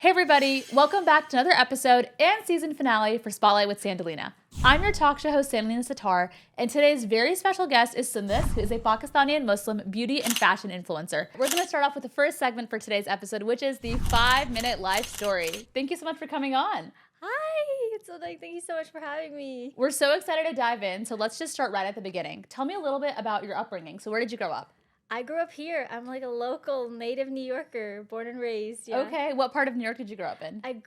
Hey everybody, welcome back to another episode and season finale for Spotlight with Sandalina. I'm your talk show host, Sandalina Sitar, and today's very special guest is Sundas, who is a Pakistani and Muslim beauty and fashion influencer. We're going to start off with the first segment for today's episode, which is the 5-minute life story. Thank you so much for coming on. Hi, thank you so much for having me. We're so excited to dive in, so let's just start right at the beginning. Tell me a little bit about your upbringing. So where did you grow up? I grew up here. I'm like a local native New Yorker, born and raised. Yeah. Okay, what part of New York did you grow up in? I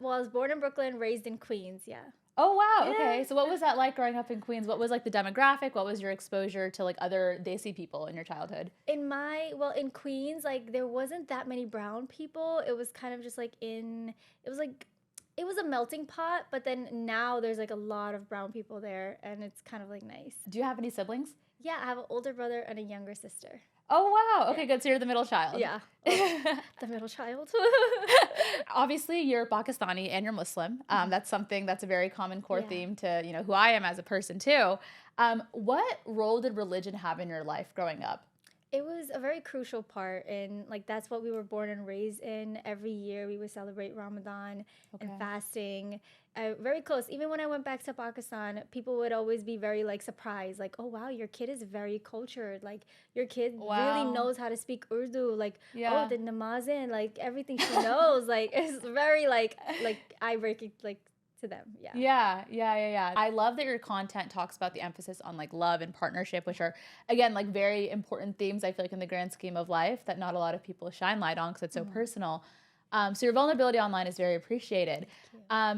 was born in Brooklyn, raised in Queens, yeah. Oh, wow. Yeah. Okay. So what was that like growing up in Queens? What was like the demographic? What was your exposure to like other Desi people in your childhood? In Queens, like there wasn't that many brown people. It was kind of just like it was a melting pot, but then now there's like a lot of brown people there and it's kind of like nice. Do you have any siblings? Yeah, I have an older brother and a younger sister. Oh, wow. Okay, good. So you're the middle child. Yeah. The middle child. Obviously, you're Pakistani and you're Muslim. That's a very common core theme to, who I am as a person too. What role did religion have in your life growing up? It was a very crucial part, and like that's what we were born and raised in. Every year we would celebrate Ramadan and fasting. Very close. Even when I went back to Pakistan, people would always be very like surprised, like, "Oh wow, your kid is very cultured. Like your kid really knows how to speak Urdu. Like, oh, the namazin, like everything she knows. Like it's very like eye breaking like." To them. Yeah. I love that your content talks about the emphasis on like love and partnership, which are again like very important themes I feel like in the grand scheme of life that not a lot of people shine light on because it's so personal. So your vulnerability online is very appreciated.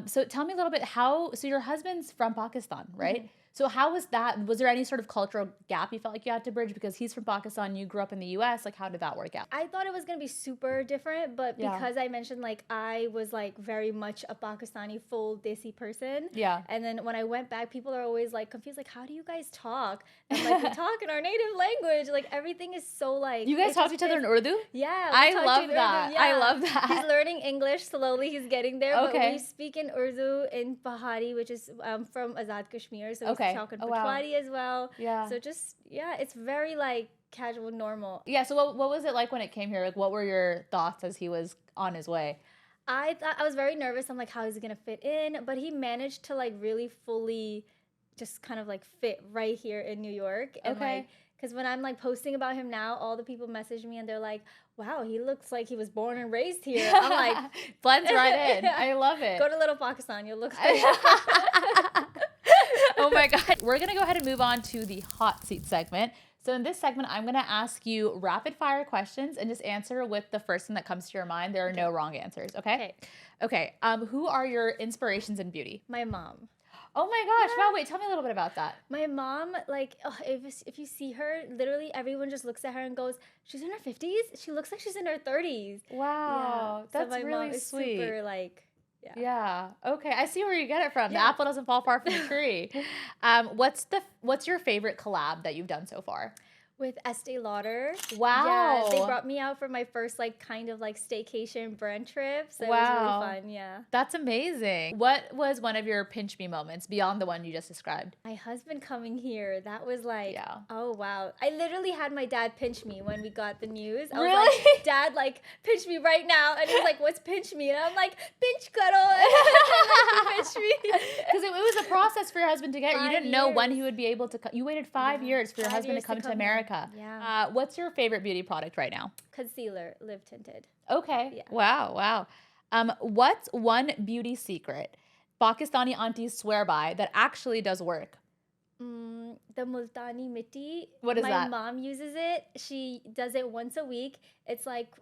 So tell me a little bit so your husband's from Pakistan, right? So how was that? Was there any sort of cultural gap you felt like you had to bridge because he's from Pakistan, you grew up in the US, like how did that work out? I thought it was going to be super different, but because I mentioned like I was like very much a Pakistani full Desi person. Yeah. And then when I went back, people are always like confused, like how do you guys talk? And like we talk in our native language, like everything is so like. You guys talk to each other in Urdu? Yeah. I love that. Yeah. I love that. He's learning English slowly, he's getting there, but we speak in Urdu in Bahari, which is from Azad Kashmir, so we talk in Patwari as well. Yeah. So just, it's very like casual, normal. Yeah, so what was it like when it came here? Like what were your thoughts as he was on his way? I was very nervous. I'm like, how is he gonna fit in? But he managed to like really fully just kind of like fit right here in New York. And like, because when I'm like posting about him now, all the people message me and they're like, wow, he looks like he was born and raised here. I'm like, blends right in. I love it. Go to Little Pakistan, you'll look like Oh my God. We're going to go ahead and move on to the hot seat segment. So in this segment, I'm going to ask you rapid fire questions and just answer with the first thing that comes to your mind. There are no wrong answers, okay? Okay. Who are your inspirations in beauty? My mom. Oh my gosh. Wow. Wait, tell me a little bit about that. My mom, like, if you see her, literally everyone just looks at her and goes, she's in her 50s? She looks like she's in her 30s. Wow. Yeah. That's so my really mom is sweet. Super, like, yeah. Okay. I see where you get it from. The apple doesn't fall far from the tree. What's your favorite collab that you've done so far? With Estee Lauder. Wow. Yeah, they brought me out for my first like kind of like staycation brand trip. So it was really fun, yeah. That's amazing. What was one of your pinch me moments beyond the one you just described? My husband coming here, that was like, oh wow. I literally had my dad pinch me when we got the news. I was like, Dad, like pinch me right now. And he's like, what's pinch me? And I'm like, pinch cuddle. Pinch me. Because it was a process for your husband to get here. You didn't know when he would be able to you waited 5 years for your husband to come to America. Yeah. What's your favorite beauty product right now? Concealer, Live Tinted. Okay. Yeah. Wow. What's one beauty secret Pakistani aunties swear by that actually does work? The Multani Mitti. What is that? My mom uses it. She does it once a week. It's like,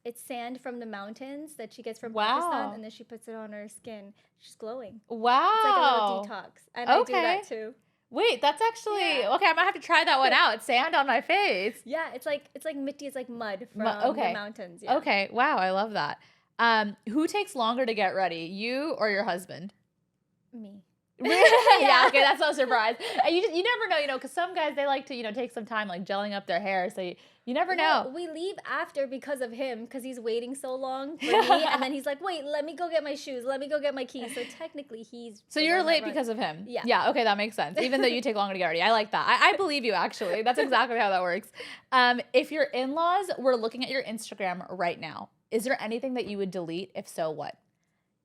it's sand from the mountains that she gets from Pakistan, and then she puts it on her skin. She's glowing. Wow. It's like a little detox. And I do that too. Wait, that's actually okay. I might have to try that one out. It's sand on my face. Yeah, it's like mitti. It's like mud from the mountains. Yeah. Okay, wow, I love that. Who takes longer to get ready, you or your husband? Me. Yeah, okay, that's no surprise. You never know, because some guys, they like to, take some time like gelling up their hair. So you never know. We leave after because of him, because he's waiting so long for me. And then he's like, wait, let me go get my shoes. Let me go get my keys. So technically he's... So you're late because of him? Yeah. Yeah, okay, that makes sense. Even though you take longer to get ready. I like that. I believe you, actually. That's exactly how that works. If your in-laws were looking at your Instagram right now, Is there anything that you would delete? If so, what?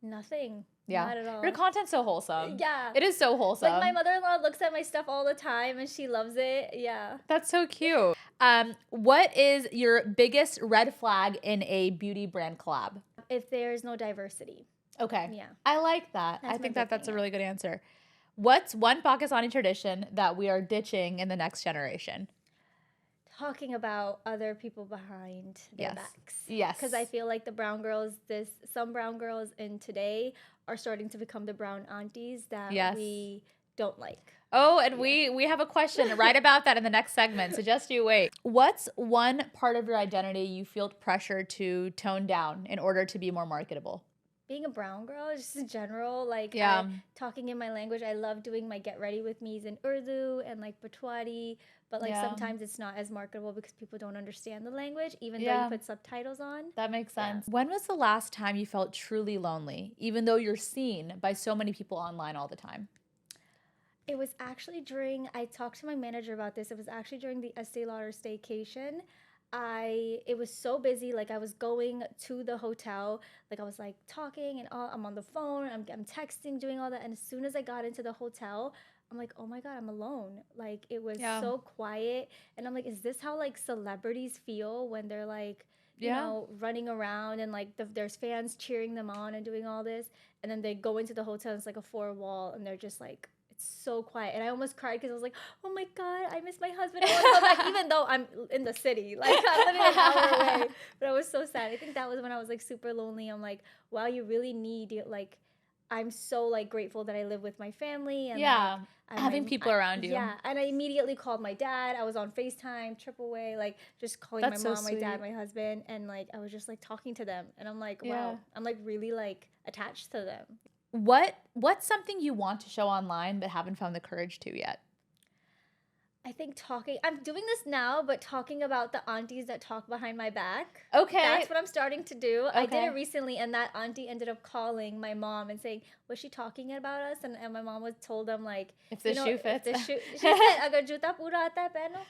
Nothing. Yeah. Not at all. Your content's so wholesome. Yeah. It is so wholesome. Like my mother-in-law looks at my stuff all the time and she loves it. Yeah. That's so cute. What is your biggest red flag in a beauty brand collab? If there's no diversity. Okay. Yeah. I like that. That's I think my that big that's a thing, really good answer. What's one Pakistani tradition that we are ditching in the next generation? Talking about other people behind their Yes. backs. Yes. Because I feel like some brown girls in today are starting to become the brown aunties that we don't like. Oh, and we have a question right about that in the next segment, so just you wait. What's one part of your identity you feel pressure to tone down in order to be more marketable? Being a brown girl, just in general, like talking in my language, I love doing my get ready with me's in Urdu and like Patwari, but like sometimes it's not as marketable because people don't understand the language, even though you put subtitles on. That makes sense. When was the last time you felt truly lonely, even though you're seen by so many people online all the time? It was actually I talked to my manager about this. It was actually during the Estee Lauder staycation. It was so busy. Like I was going to the hotel, like I was like talking and all. I'm on the phone. I'm texting, doing all that. And as soon as I got into the hotel, I'm like, oh my God, I'm alone. Like it was so quiet. And I'm like, is this how like celebrities feel when they're like, you know, running around and like there's fans cheering them on and doing all this. And then they go into the hotel. And it's like a 4-wall and they're just like, it's so quiet. And I almost cried because I was like, oh my God, I miss my husband. I want to go back, even though I'm in the city. Like I'm living an hour away. But I was so sad. I think that was when I was like super lonely. I'm like, wow, you really need like, I'm so like grateful that I live with my family and like, having people around you. Yeah, and I immediately called my dad. I was on FaceTime, triple way, like just calling my mom, my dad, my husband, and like I was just like talking to them, and I'm like, wow, I'm like really like attached to them. What's something you want to show online but haven't found the courage to yet? I think I'm doing this now, but talking about the aunties that talk behind my back. Okay. That's what I'm starting to do. Okay. I did it recently, and that auntie ended up calling my mom and saying, was she talking about us? And my mom told them, like, if the shoe fits. She said, agar juta pura aata hai, pehno.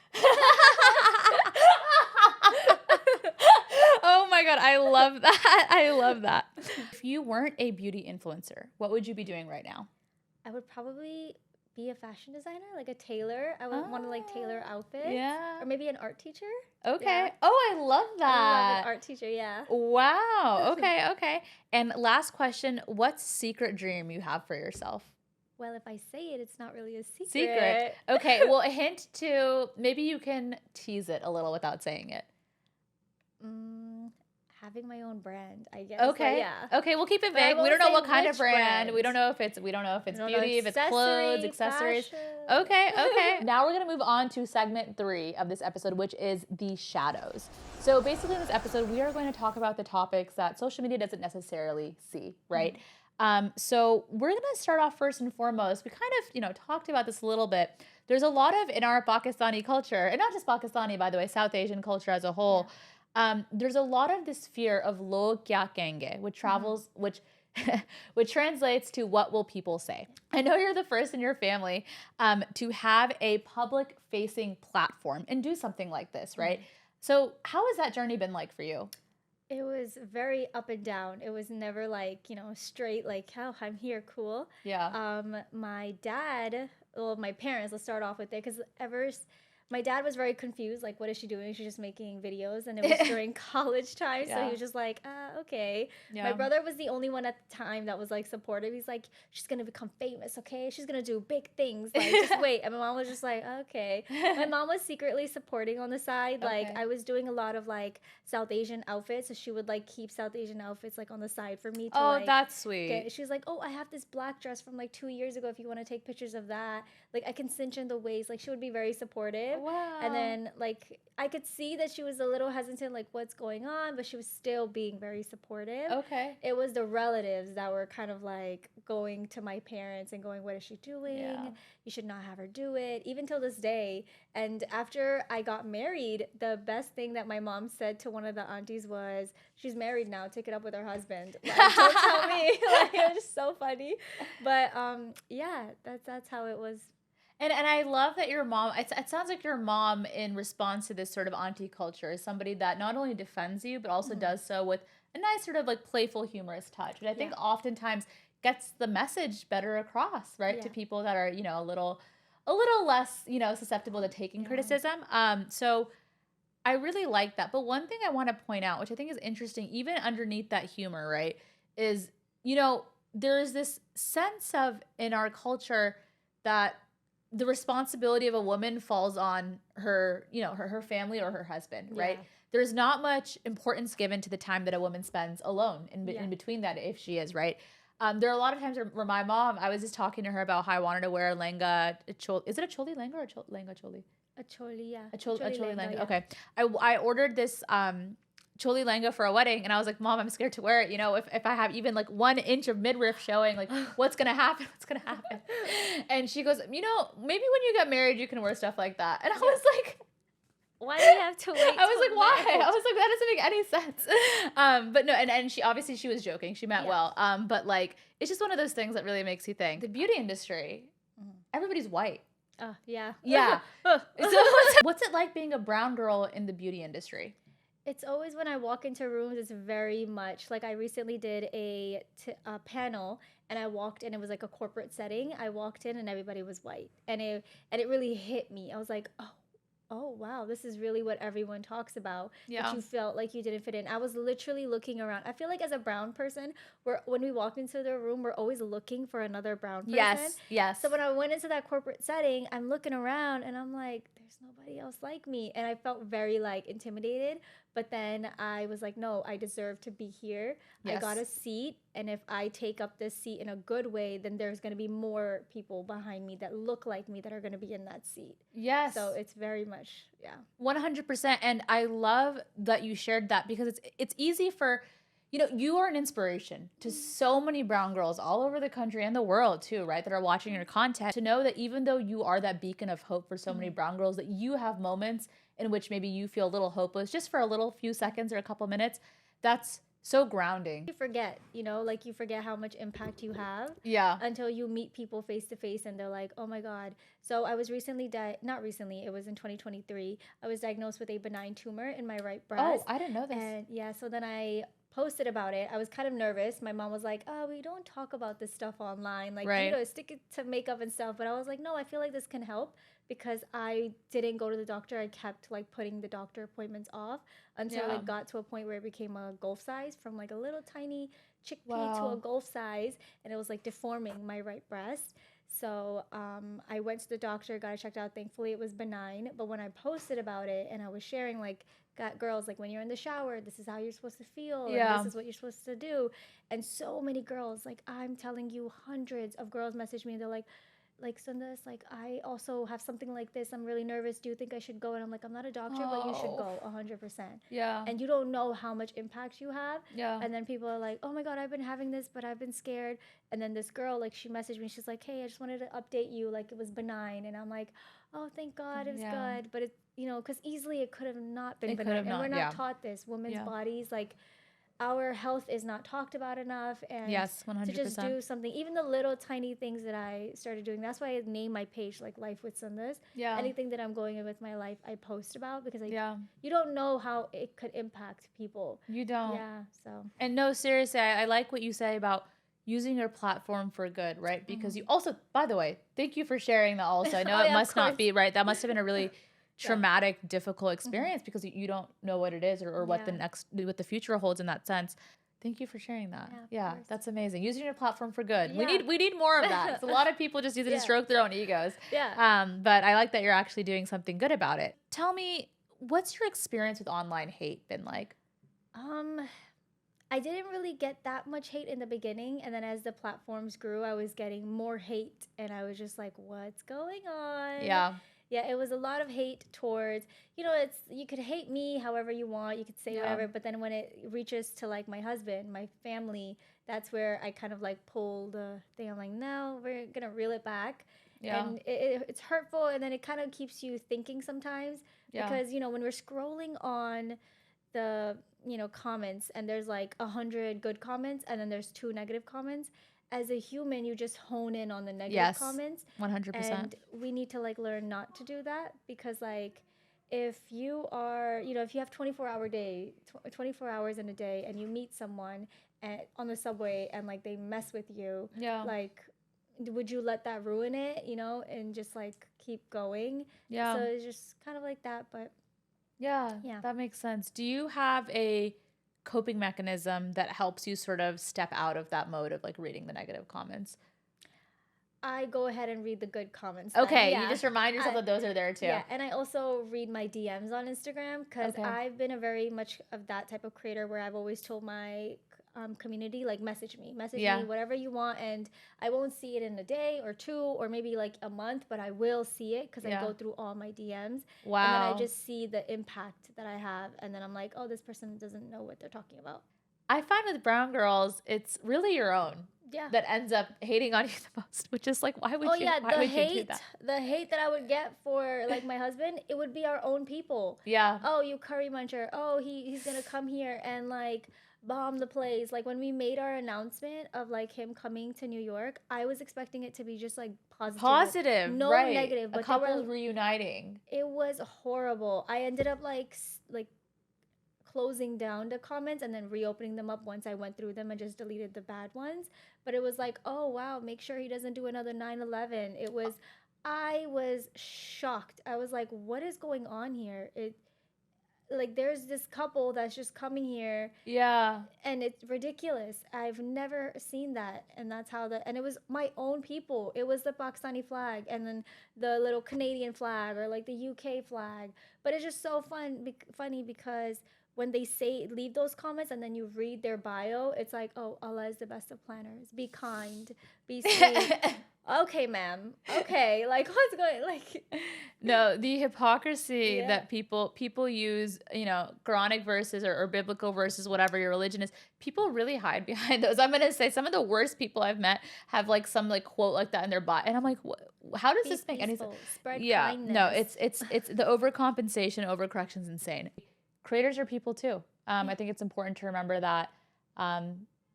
Oh my God, I love that. I love that. If you weren't a beauty influencer, what would you be doing right now? I would probably be a fashion designer, like a tailor. I would want to like tailor outfits. Yeah. Or maybe an art teacher. Okay. Yeah. Oh, I love that. I love an art teacher, yeah. Wow. Okay. And last question, what secret dream you have for yourself? Well, if I say it, it's not really a secret. Okay, well, a hint to, maybe you can tease it a little without saying it. Having my own brand, I guess. Okay. Yeah. Okay, we'll keep it vague. We don't know what kind of brand. We don't know if it's beauty, if it's clothes, accessories. Fashion. Okay. Now we're gonna move on to segment 3 of this episode, which is the shadows. So basically in this episode, we are going to talk about the topics that social media doesn't necessarily see, right? So we're gonna start off first and foremost. We kind of, talked about this a little bit. There's a lot of, in our Pakistani culture, and not just Pakistani, by the way, South Asian culture as a whole, there's a lot of this fear of log kya kahenge, which translates to what will people say. I know you're the first in your family to have a public-facing platform and do something like this, right? So how has that journey been like for you? It was very up and down. It was never like, straight, like, oh, I'm here, cool. Yeah. My parents, let's start off with it, because my dad was very confused, like, what is she doing? She's just making videos, and it was during college time, so he was just like, okay. Yeah. My brother was the only one at the time that was, like, supportive. He's like, she's gonna become famous, okay? She's gonna do big things, like, just wait. And my mom was just like, okay. My mom was secretly supporting on the side. Like, I was doing a lot of, like, South Asian outfits, so she would, like, keep South Asian outfits, like, on the side for me to, that's sweet. She was like, oh, I have this black dress from, like, 2 years ago if you want to take pictures of that. Like, I can cinch in the waist. Like, she would be very supportive. Wow. And then, like, I could see that she was a little hesitant, like, what's going on, but she was still being very supportive. Okay. It was the relatives that were kind of, like, going to my parents and going, what is she doing? Yeah. You should not have her do it, even till this day. And after I got married, the best thing that my mom said to one of the aunties was, she's married now, take it up with her husband. Like, don't tell me. Like, it was just so funny. But, yeah, that's how it was. And I love that your mom, it sounds like your mom, in response to this sort of auntie culture, is somebody that not only defends you, but also does so with a nice sort of like playful, humorous touch, which I think Yeah. oftentimes gets the message better across, right? To Yeah. people that are, a little less, susceptible to taking Yeah. criticism. So I really like that. But one thing I want to point out, which I think is interesting, even underneath that humor, right, is, there's this sense of in our culture that the responsibility of a woman falls on her, her family or her husband, right? Yeah. There's not much importance given to the time that a woman spends alone Yeah. in between that, if she is, right? There are a lot of times where my mom, I was just talking to her about how I wanted to wear a lenga. Is it a choli lenga or lenga choli? A choli, yeah. A choli lenga. Yeah. Okay. I ordered this choli lenga for a wedding, and I was like, Mom, I'm scared to wear it. If I have even like 1 inch of midriff showing, like what's gonna happen? What's gonna happen? And she goes, maybe when you get married, you can wear stuff like that. And I was like, why do you have to wait? I was like, why? I was like, that doesn't make any sense. But no, and she was joking. She meant well. But like, it's just one of those things that really makes you think. The beauty industry, everybody's white. Yeah. Yeah. So what's it like being a brown girl in the beauty industry? It's always when I walk into rooms, it's very much like I recently did a panel and I walked in, it was like a corporate setting. I walked in and everybody was white, and it really hit me. I was like, oh wow, this is really what everyone talks about. Yeah. That you felt like you didn't fit in. I was literally looking around. I feel like as a brown person, when we walk into the room, we're always looking for another brown person. Yes. So when I went into that corporate setting, I'm looking around and I'm like, there's nobody else like me. And I felt very like intimidated. But then I was like, no, I deserve to be here. Yes. I got a seat. And if I take up this seat in a good way, then there's going to be more people behind me that look like me that are going to be in that seat. Yes. So it's very much, 100%. And I love that you shared that, because it's easy for, you are an inspiration to so many brown girls all over the country and the world too, right? That are watching your content, to know that even though you are that beacon of hope for so many brown girls, that you have moments in which maybe you feel a little hopeless just for a little few seconds or a couple minutes. That's so grounding. you forget, like you forget how much impact you have. Yeah. Until you meet people face to face and they're like, oh my God. So I was recently, not recently, it was in 2023. I was diagnosed with a benign tumor in my right breast. Oh, I didn't know this. And yeah, so then I posted about it. I was kind of nervous. My mom was like, oh, we don't talk about this stuff online. Like, right. Stick it to makeup and stuff. But I was like, no, I feel like this can help, because I didn't go to the doctor. I kept like putting the doctor appointments off until it got to a point where it became a golf size, from like a little tiny chickpea to a golf size. And it was like deforming my right breast. So I went to the doctor, got it checked out. Thankfully, it was benign. But when I posted about it and I was sharing, like, got girls, like, when you're in the shower, this is how you're supposed to feel. Yeah. And this is what you're supposed to do. And so many girls, like, I'm telling you, hundreds of girls message me. And they're like, Sundas, like, I also have something like this. I'm really nervous. Do you think I should go? And I'm like, I'm not a doctor, but you should go 100%. Yeah. And you don't know how much impact you have. Yeah. And then people are like, oh my God, I've been having this, but I've been scared. And then this girl, like, she messaged me. She's like, hey, I just wanted to update you. Like, it was benign. And I'm like, oh, thank God, it was good. But it, because easily it could have not been benign. And we're not taught this. Women's bodies, like, our health is not talked about enough. And yes, 100%. to just do something, even the little tiny things that I started doing. That's why I named my page like Life with Sundas. Yeah. Anything that I'm going in with my life, I post about, because you don't know how it could impact people. You don't. Yeah. So. And no, seriously, I like what you say about using your platform for good, right? Because you also, by the way, thank you for sharing that also. I know it must not be, right? That must have been a really traumatic, difficult experience, because you don't know what it is or what what the future holds in that sense. Thank you for sharing that. Yeah, that's amazing. Using your platform for good. Yeah. We need more of that. So a lot of people just use it to stroke their own egos. Yeah. But I like that you're actually doing something good about it. Tell me, what's your experience with online hate been like? I didn't really get that much hate in the beginning, and then as the platforms grew, I was getting more hate, and I was just like, what's going on? Yeah, it was a lot of hate towards, you could hate me however you want, you could say whatever, but then when it reaches to like my husband, my family, that's where I kind of like pull the thing. I'm like, no, we're gonna reel it back. And it's hurtful, and then it kind of keeps you thinking sometimes, because when we're scrolling on the comments, and there's like 100 good comments, and then there's 2 negative comments. As a human, you just hone in on the negative comments. 100%. And we need to like learn not to do that, because like if you are, if you have 24 hours in a day and you meet someone on the subway and like they mess with you, Yeah. like, would you let that ruin it, and just like keep going? Yeah. So it's just kind of like that, but yeah, that makes sense. Do you have a coping mechanism that helps you sort of step out of that mode of like reading the negative comments? I go ahead and read the good comments. Okay, you just remind yourself that those are there too. Yeah, and I also read my DMs on Instagram because I've been a very much of that type of creator where I've always told my community, like, message me, whatever you want, and I won't see it in a day or two or maybe like a month, but I will see it because I go through all my DMs. Wow. And then I just see the impact that I have, and then I'm like, oh, this person doesn't know what they're talking about. I find with brown girls, it's really your own. Yeah. That ends up hating on you the most, which is like, why would you? Why would you do that? The hate that I would get for like my husband, it would be our own people. Yeah. Oh, you curry muncher. Oh, he's gonna come here and like bomb the place. Like when we made our announcement of like him coming to New York, I was expecting it to be just like positive, no negative. But a couple's reuniting. It was horrible. I ended up like closing down the comments and then reopening them up once I went through them and just deleted the bad ones. But it was like, oh wow, make sure he doesn't do another 9/11. I was shocked. I was like, what is going on here? Like there's this couple that's just coming here. Yeah. And it's ridiculous. I've never seen that. And that's how and it was my own people. It was the Pakistani flag and then the little Canadian flag or like the UK flag. But it's just so funny because when they leave those comments and then you read their bio, it's like, oh, Allah is the best of planners. Be kind, be sweet. Okay, ma'am. Okay, like what's going like? No, the hypocrisy that people use, Quranic verses or biblical verses, whatever your religion is. People really hide behind those. I'm gonna say some of the worst people I've met have like some like quote like that in their bio, and I'm like, how does this make any sense? Spread kindness. No, it's the overcompensation, overcorrection is insane. Creators are people too. I think it's important to remember that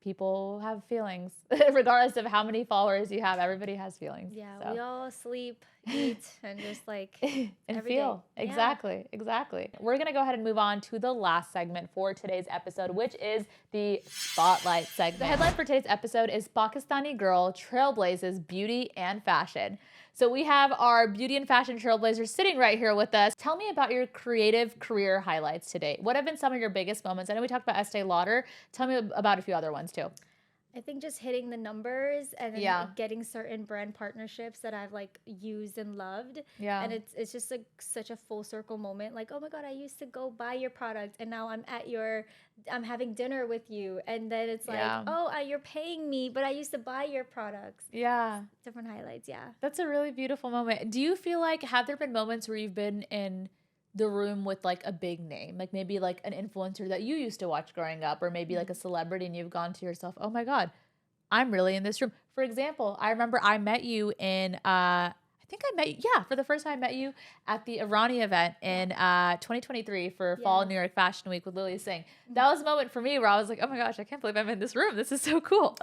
people have feelings, regardless of how many followers you have. Everybody has feelings. Yeah, so. We all sleep, eat, and just like and feel. Day. Exactly. We're gonna go ahead and move on to the last segment for today's episode, which is the Spotlight segment. The headline for today's episode is Pakistani girl trailblazes beauty and fashion. So we have our beauty and fashion trailblazers sitting right here with us. Tell me about your creative career highlights today. What have been some of your biggest moments? I know we talked about Estee Lauder. Tell me about a few other ones too. I think just hitting the numbers and then getting certain brand partnerships that I've like used and loved. Yeah. And it's just like such a full circle moment. Like, oh my God, I used to go buy your product and now I'm having dinner with you. And then it's like, oh, you're paying me, but I used to buy your products. Yeah. Different highlights. Yeah. That's a really beautiful moment. Do you feel like, have there been moments where you've been in the room with like a big name, like maybe like an influencer that you used to watch growing up, or maybe like a celebrity, and you've gone to yourself, oh my God, I'm really in this room? For example, I remember I met you in for the first time I met you at the Irani event in 2023 for Fall New York Fashion Week with Lily Singh. That was a moment for me where I was like, oh my gosh, I can't believe I'm in this room. This is so cool.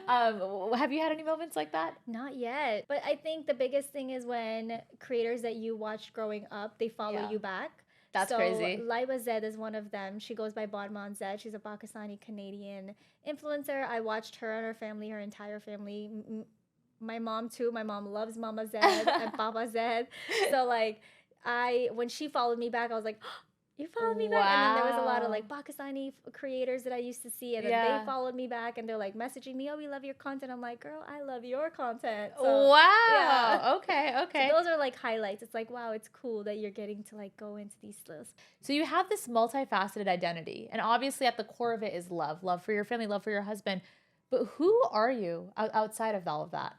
Have you had any moments like that? Not yet. But I think the biggest thing is when creators that you watched growing up, they follow you back. That's crazy. Laiba Zed is one of them. She goes by Bodman Zed. She's a Pakistani Canadian influencer. I watched her and her family, her entire family. My mom too. My mom loves Mama Zed and Papa Zed. So like when she followed me back, I was like, oh, you followed me back. And then there was a lot of like Pakistani creators that I used to see, and then they followed me back and they're like messaging me, oh, we love your content. I'm like, girl, I love your content. So, wow. Yeah. Okay. So those are like highlights. It's like, wow, it's cool that you're getting to like go into these lists. So you have this multifaceted identity, and obviously at the core of it is love for your family, love for your husband. But who are you outside of all of that?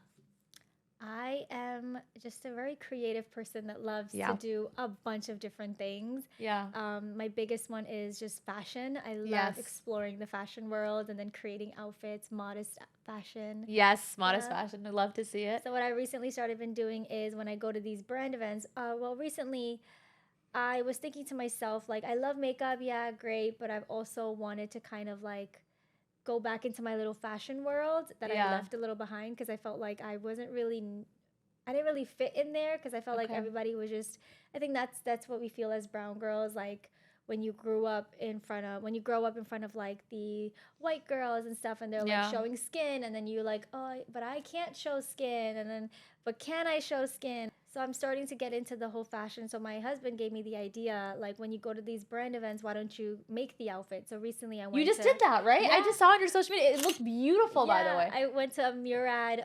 I am just a very creative person that loves to do a bunch of different things. Yeah. My biggest one is just fashion. I love exploring the fashion world and then creating outfits, modest fashion. Yes, modest fashion. I love to see it. So what I recently started been doing is when I go to these brand events, recently I was thinking to myself, like, I love makeup, yeah, great, but I've also wanted to kind of like go back into my little fashion world that I left a little behind because I felt like I wasn't really I didn't really fit in there because I felt like Okay. everybody was just, I think that's what we feel as brown girls, like when you grow up in front of like the white girls and stuff, and they're like Yeah. showing skin, and then you're like, oh, but I can't show skin, and then but can I show skin? So I'm starting to get into the whole fashion. So my husband gave me the idea, like when you go to these brand events, why don't you make the outfit? So recently I went You just to, did that, right? I Yeah. just saw on your social media. It looked beautiful, by the way. I went to a Murad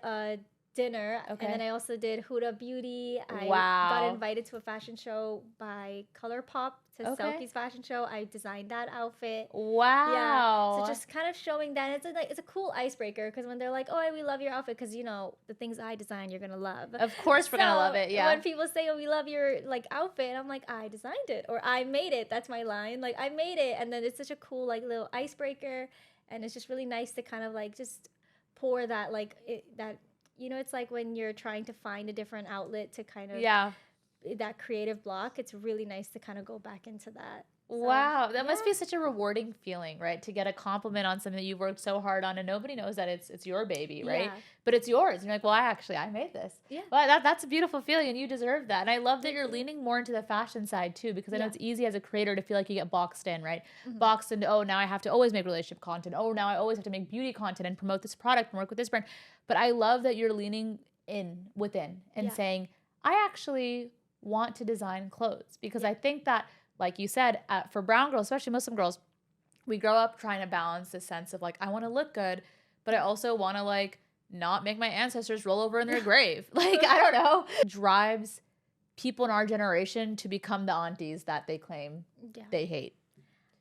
dinner, Okay. and then I also did Huda Beauty. I Wow. got invited to a fashion show by ColourPop, to Okay. Selkie's fashion show. I designed that outfit. Wow. Yeah. So just kind of showing that it's a cool icebreaker, because when they're like, "Oh, we love your outfit," because the things I design, you're gonna love. Of course, we're gonna love it. Yeah. When people say, "Oh, we love your like outfit," I'm like, "I designed it," or "I made it." That's my line. Like, I made it, and then it's such a cool like little icebreaker, and it's just really nice to kind of like just pour that it's like when you're trying to find a different outlet to kind of that creative block. It's really nice to kind of go back into that. Wow, that must be such a rewarding feeling, right? To get a compliment on something that you've worked so hard on, and nobody knows that it's your baby, right? Yeah. But it's yours, and you're like, well, I made this. Yeah. Well, that's a beautiful feeling, and you deserve that. And I love that you're leaning more into the fashion side too, because I know it's easy as a creator to feel like you get boxed in, right? Boxed into, oh, now I have to always make relationship content. Oh, now I always have to make beauty content and promote this product and work with this brand. But I love that you're leaning within and saying, I actually want to design clothes, because I think that, like you said, for brown girls, especially Muslim girls, we grow up trying to balance this sense of like, I want to look good, but I also want to like not make my ancestors roll over in their grave. Like, I don't know. Drives people in our generation to become the aunties that they claim they hate.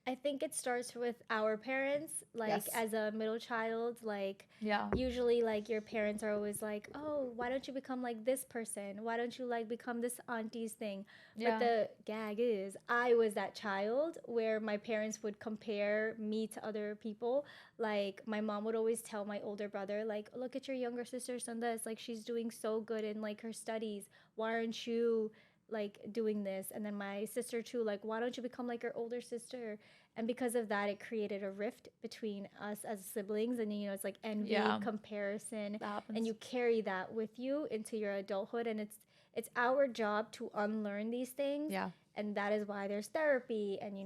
I think it starts with our parents, like as a middle child, like usually like your parents are always like, oh, why don't you become like this person? Why don't you like become this auntie's thing? But the gag is, I was that child where my parents would compare me to other people. Like my mom would always tell my older brother, like, look at your younger sister Sundas, like she's doing so good in like her studies. Why aren't you like doing this? And then my sister too, like, why don't you become like your older sister? And because of that, it created a rift between us as siblings, and it's like envy, comparison, and you carry that with you into your adulthood, and it's our job to unlearn these things. And that is why there's therapy and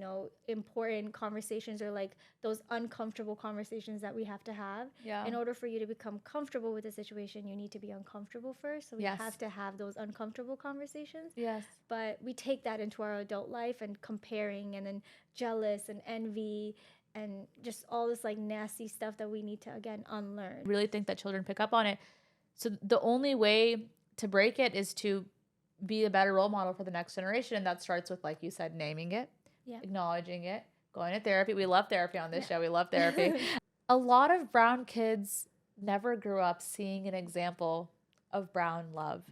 important conversations, or like those uncomfortable conversations that we have to have. In order for you to become comfortable with the situation, you need to be uncomfortable first. So we have to have those uncomfortable conversations. But we take that into our adult life, and comparing, and then jealous and envy, and just all this like nasty stuff that we need to again unlearn. I really think that children pick up on it. So the only way to break it is to be a better role model for the next generation. And that starts with, like you said, naming it, acknowledging it, going to therapy. We love therapy on this show. We love therapy. A lot of brown kids never grew up seeing an example of brown love.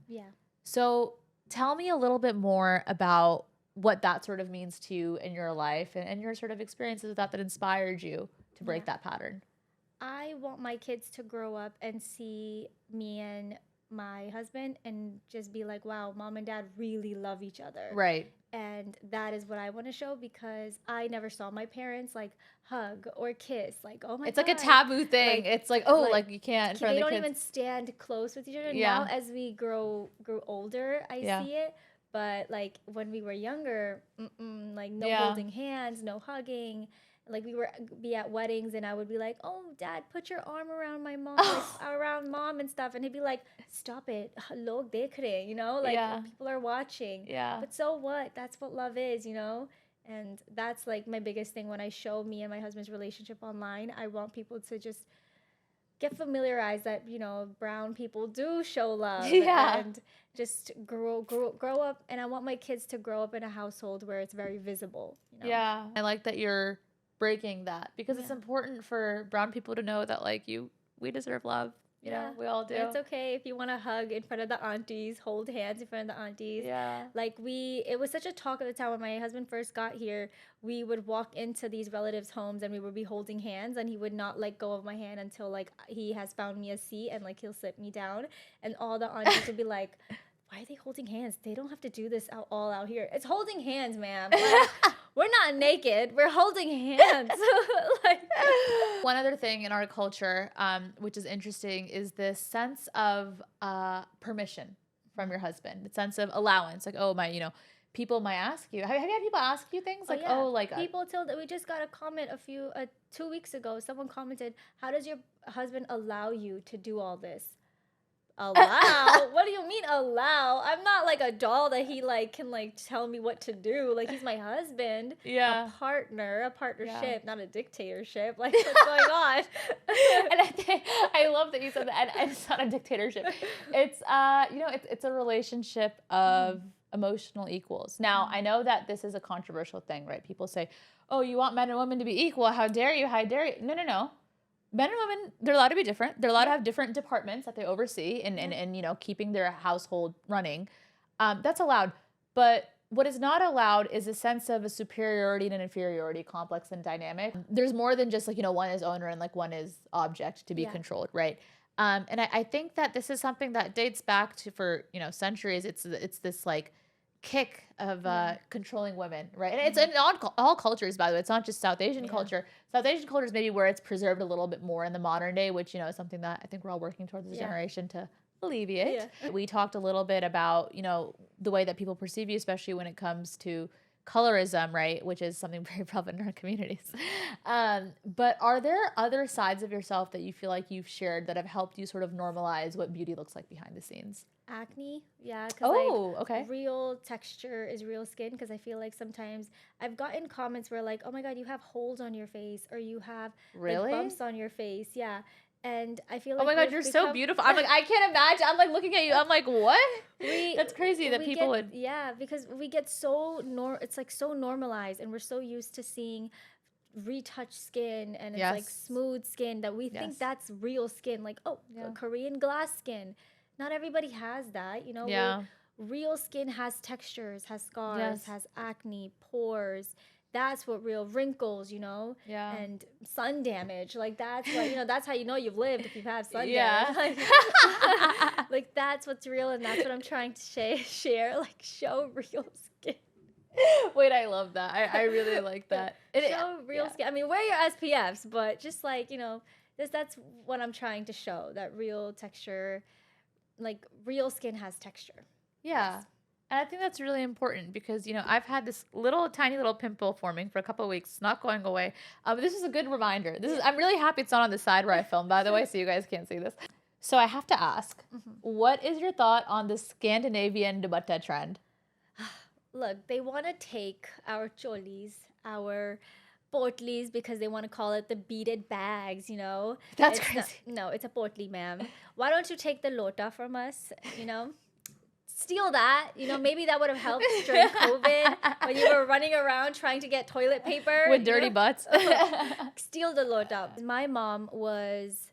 So tell me a little bit more about what that sort of means to you in your life, and your sort of experiences with that inspired you to break that pattern. I want my kids to grow up and see me and my husband and just be like, wow, mom and dad really love each other. Right. And that is what I want to show, because I never saw my parents like hug or kiss. Like, oh my God. It's like a taboo thing. Like, it's like, oh, like you can't in front of the kids. They don't even stand close with each other. Now as we grew older, I see it. But like when we were younger, like no holding hands, no hugging. Like we would be at weddings, and I would be like, oh, dad, put your arm around my mom, like, around mom and stuff. And he'd be like, stop it. Log dekh rahe, like people are watching. But so what? That's what love is, And that's like my biggest thing when I show me and my husband's relationship online. I want people to just get familiarized that, brown people do show love. And just grow up. And I want my kids to grow up in a household where it's very visible. Yeah. I like that you're breaking that, because it's important for brown people to know that like we deserve love. You know, we all do. It's okay if you want to hug in front of the aunties, hold hands in front of the aunties. Like it was such a talk at the time when my husband first got here. We would walk into these relatives' homes and we would be holding hands, and he would not let go of my hand until like he has found me a seat, and like he'll sit me down, and all the aunties would be like, why are they holding hands? They don't have to do this all out here. It's holding hands, ma'am. Like, we're not naked. We're holding hands. One other thing in our culture, which is interesting, is this sense of permission. from your husband, the sense of allowance, like, oh, people might ask you. Have you had people ask you things like, people we just got a comment 2 weeks ago. Someone commented, "How does your husband allow you to do all this?" Allow? What do you mean allow? I'm not like a doll that he like can like tell me what to do. Like, he's my husband. Yeah. A partnership, not a dictatorship. Like, what's going on? And I love that you said that. And it's not a dictatorship. It's it's a relationship of emotional equals. Now, I know that this is a controversial thing, right? People say, "Oh, you want men and women to be equal? How dare you? How dare you?" No. Men and women, they're allowed to be different. They're allowed to have different departments that they oversee and keeping their household running. That's allowed. But what is not allowed is a sense of a superiority and an inferiority complex and dynamic. There's more than just one is owner and one is object to be controlled, right? And I think that this is something that dates back to for centuries. It's this kick of controlling women, right? And it's in all cultures, by the way. It's not just South Asian culture. South Asian culture is maybe where it's preserved a little bit more in the modern day, which is something that I think we're all working towards as a generation to alleviate. We talked a little bit about the way that people perceive you, especially when it comes to colorism, right? Which is something very prevalent in our communities. But are there other sides of yourself that you feel like you've shared that have helped you sort of normalize what beauty looks like behind the scenes? Acne, yeah. Okay. Real texture is real skin, because I feel like sometimes I've gotten comments where like, "Oh my God, you have holes on your face," or "You have like bumps on your face." Yeah. And I feel like, oh my God, you're so beautiful. I'm like, I can't imagine. I'm like looking at you. I'm like, what? That's crazy that people would. Yeah, because we get it's like so normalized, and we're so used to seeing retouched skin and it's like smooth skin that we think that's real skin. Like, Korean glass skin. Not everybody has that, Real skin has textures, has scars, has acne, pores. That's what real wrinkles, and sun damage. Like, that's what, that's how you've lived, if you've had sun damage. Like, that's what's real, and that's what I'm trying to share. Like, show real skin. Wait, I love that. I really like that. Show real skin. I mean, wear your SPFs, but just like, that's what I'm trying to show, that real texture. Like, real skin has texture. Yeah. Yes. And I think that's really important because, I've had this tiny little pimple forming for a couple of weeks. It's not going away. But this is a good reminder. I'm really happy it's not on the side where I filmed, by the way, so you guys can't see this. So I have to ask, what is your thought on the Scandinavian Dabutta trend? Look, they want to take our cholis, our potlis, because they want to call it the beaded bags, That's crazy. No, it's a potli, ma'am. Why don't you take the lota from us, Steal that. Maybe that would have helped during COVID when you were running around trying to get toilet paper. With dirty butts. Steal the lota. My mom was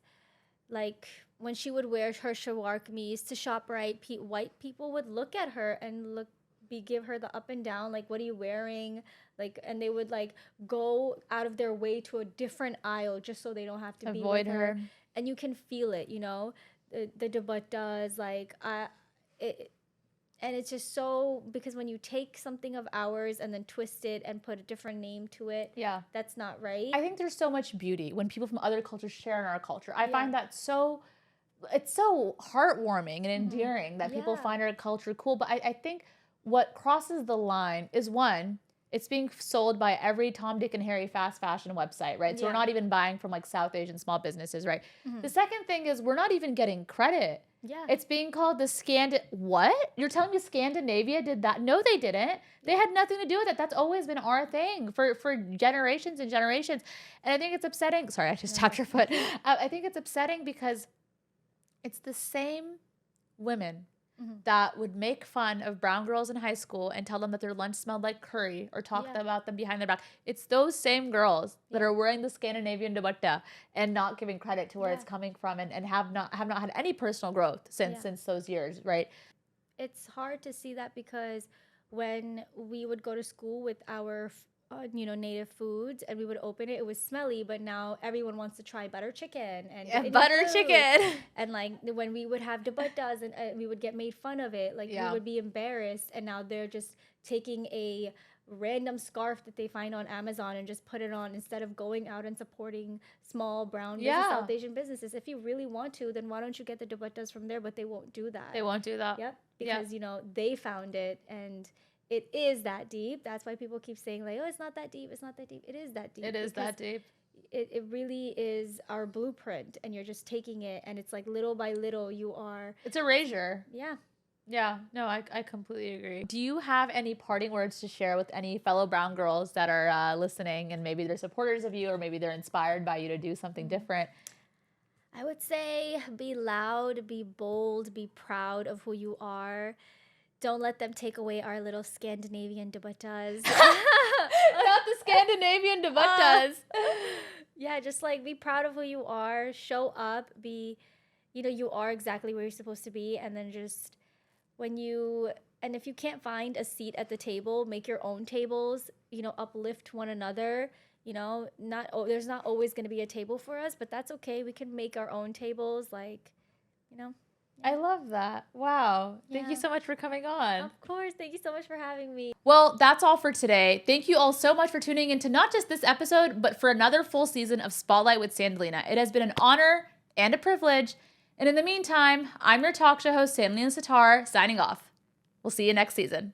like, when she would wear her shalwar kameez to ShopRite, white people would look at her and give her the up and down, like, what are you wearing? Like, and they would like go out of their way to a different aisle just so they don't have to avoid be with her. And you can feel it, the dubuttas, like, and it's just so, because when you take something of ours and then twist it and put a different name to it, that's not right. I think there's so much beauty when people from other cultures share in our culture. I find that it's so heartwarming and endearing that people find our culture cool. But I think what crosses the line is, one, it's being sold by every Tom, Dick, and Harry fast fashion website, right? So we're not even buying from like South Asian small businesses, right? The second thing is we're not even getting credit. Yeah. It's being called the what? You're telling me Scandinavia did that? No, they didn't. They had nothing to do with it. That's always been our thing for generations and generations. And I think it's upsetting. Sorry, I just tapped your foot. I think it's upsetting because it's the same women that would make fun of brown girls in high school and tell them that their lunch smelled like curry or talk about them behind their back. It's those same girls that are wearing the Scandinavian Dabutta and not giving credit to where it's coming from and have not had any personal growth since those years, right? It's hard to see that because when we would go to school with our native foods and we would open it, it was smelly, but now everyone wants to try butter chicken and butter chicken. And like when we would have dubuttas and we would get made fun of it, like we would be embarrassed, and now they're just taking a random scarf that they find on Amazon and just put it on instead of going out and supporting small brown business, South Asian businesses. If you really want to, then why don't you get the dupattas from there? But they won't do that. They won't do that. Yep. Because, you know, they found it and it is that deep. That's why people keep saying like, oh, it's not that deep. It's not that deep. It is that deep. It is that deep. It really is our blueprint, and you're just taking it, and it's like little by little you are. It's erasure. Yeah. Yeah, no, I completely agree. Do you have any parting words to share with any fellow brown girls that are listening, and maybe they're supporters of you, or maybe they're inspired by you to do something different? I would say be loud, be bold, be proud of who you are. Don't let them take away our little Scandinavian dupattas. Not the Scandinavian dupattas. Yeah, just like be proud of who you are, show up, be, you know, you are exactly where you're supposed to be. And then just and if you can't find a seat at the table, make your own tables, you know, uplift one another. You know, there's not always going to be a table for us, but that's okay. We can make our own tables, like, you know. I love that. Wow. Thank you so much for coming on. Of course. Thank you so much for having me. Well, that's all for today. Thank you all so much for tuning into not just this episode, but for another full season of Spotlight with Sandalina. It has been an honor and a privilege. And in the meantime, I'm your talk show host, Sandalina Sitar, signing off. We'll see you next season.